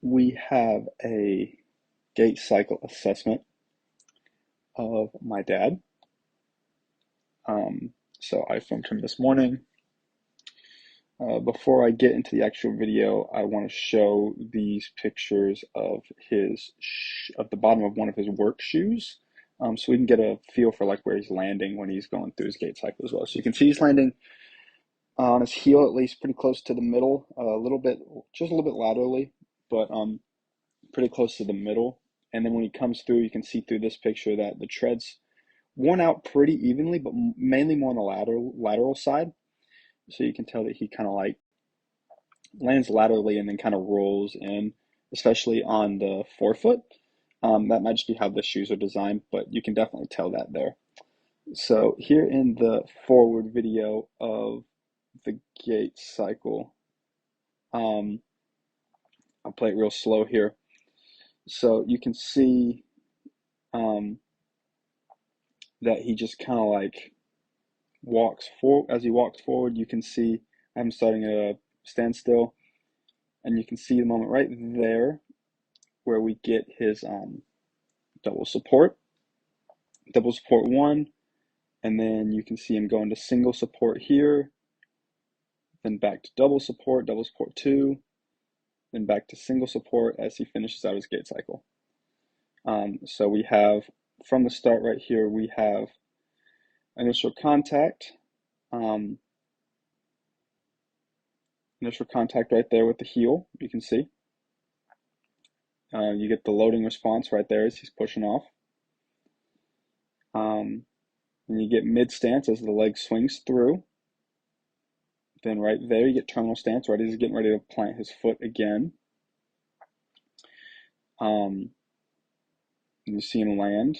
we have a gait cycle assessment of my dad. So I filmed him this morning. Before I get into the actual video, I want to show these pictures of of the bottom of one of his work shoes, so we can get a feel for like where he's landing when he's going through his gait cycle as well. So you can see he's landing on his heel, at least pretty close to the middle, a little bit, just a little bit laterally, but pretty close to the middle. And then when he comes through, you can see through this picture that the tread's worn out pretty evenly, but mainly more on the lateral side. So you can tell that he kind of like lands laterally and then kind of rolls in, especially on the forefoot. That might just be how the shoes are designed, but you can definitely tell that there. So here in the forward video of the gait cycle, I'll play it real slow here. So you can see that he just kind of like walks forward. As he walks forward, you can see I'm starting at a standstill, and you can see the moment right there where we get his double support one, and then you can see him go into single support here, then back to double support two, then back to single support as he finishes out his gait cycle. So we have, from the start right here, we have initial contact, right there with the heel, you can see. You get the loading response right there as he's pushing off. And you get mid stance as the leg swings through. Then right there you get terminal stance right as he's getting ready to plant his foot again. You see him land.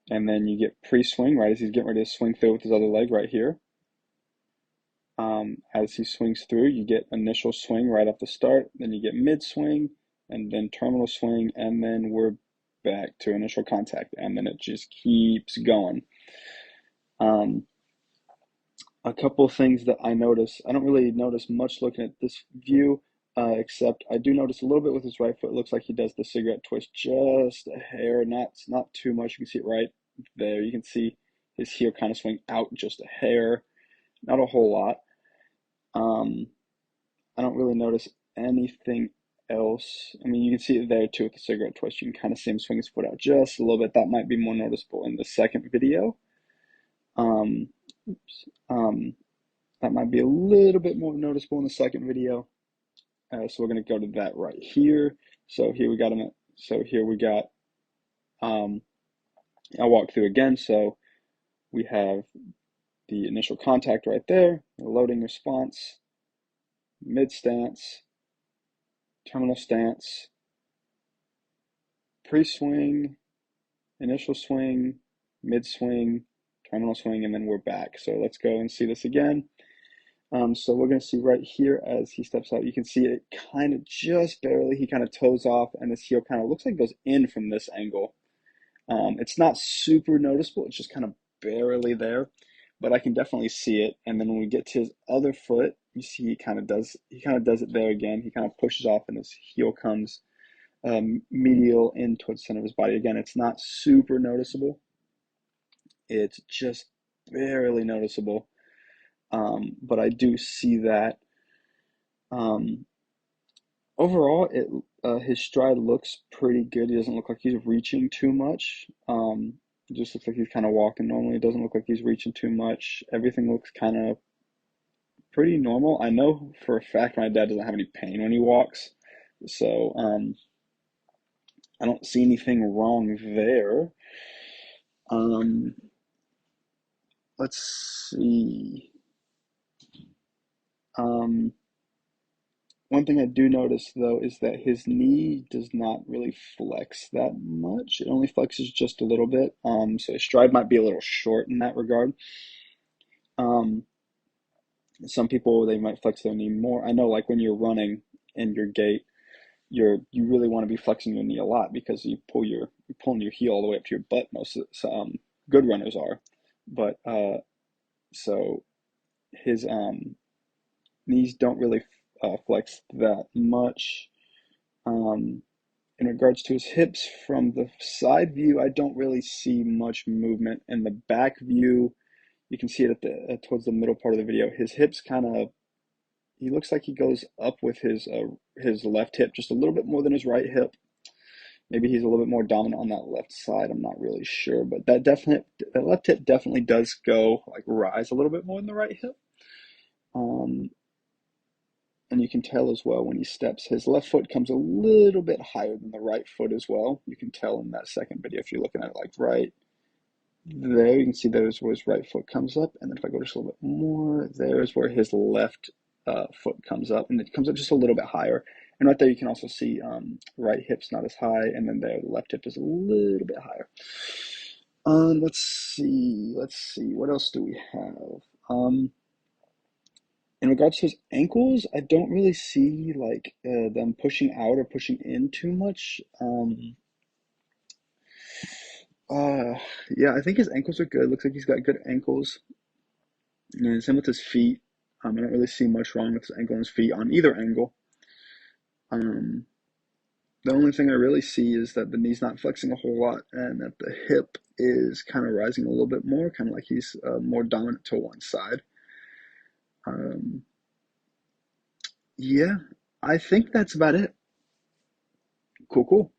And then you get pre-swing right as he's getting ready to swing through with his other leg right here. As he swings through, you get initial swing right off the start, then you get mid swing, and then terminal swing, and then we're back to initial contact, and then it just keeps going. A couple of things that I notice, I don't really notice much looking at this view, except I do notice a little bit with his right foot. It looks like he does the cigarette twist just a hair, not too much. You can see it right there. You can see his heel kind of swing out just a hair, not a whole lot. I don't really notice anything else. I mean, you can see it there too with the cigarette twist. You can kind of see him swing his foot out just a little bit. That might be more noticeable in the second video. Oops. That might be a little bit more noticeable in the second video. So we're going to go to that right here. So here we got him. So here we got, I'll walk through again. So we have the initial contact right there, the loading response, mid stance, terminal stance, pre-swing, initial swing, mid swing, terminal swing, and then we're back. So let's go and see this again. So we're going to see right here as he steps out, you can see it kind of just barely, he kind of toes off and his heel kind of looks like it goes in from this angle. It's not super noticeable, it's just kind of barely there, but I can definitely see it. And then when we get to his other foot, you see he kind of does it there again. He kind of pushes off and his heel comes medial in towards the center of his body. Again, it's not super noticeable. It's just barely noticeable. But I do see that. Overall, his stride looks pretty good. He doesn't look like he's reaching too much. It just looks like he's kind of walking normally. It doesn't look like he's reaching too much. Everything looks kind of pretty normal. I know for a fact my dad doesn't have any pain when he walks, so I don't see anything wrong there. Let's see. One thing I do notice though is that his knee does not really flex that much. It only flexes just a little bit. So his stride might be a little short in that regard. Some people, they might flex their knee more. I know like when you're running in your gait, you really want to be flexing your knee a lot because you're pulling your heel all the way up to your butt. Most of good runners are, but so his knees don't really flex that much. Um, in regards to his hips, from the side view, I don't really see much movement. In the back view, you can see it at the towards the middle part of the video. His hips kind of, he looks like he goes up with his left hip just a little bit more than his right hip. Maybe he's a little bit more dominant on that left side. I'm not really sure, but that left hip definitely does go like rise a little bit more than the right hip. Um, and you can tell as well when he steps, his left foot comes a little bit higher than the right foot as well. You can tell in that second video if you're looking at it like right there, you can see there's where his right foot comes up, and then if I go just a little bit more, there's where his left foot comes up, and it comes up just a little bit higher. And right there, you can also see right hip's not as high, and then there, the left hip is a little bit higher. Let's see, what else do we have? In regards to his ankles, I don't really see like them pushing out or pushing in too much. Uh, yeah, I think his ankles are good. Looks like he's got good ankles. And same with his feet. I don't really see much wrong with his ankle and his feet on either angle. Um, the only thing I really see is that the knee's not flexing a whole lot and that the hip is kind of rising a little bit more, kind of like he's more dominant to one side. Um, yeah, I think that's about it. Cool, cool.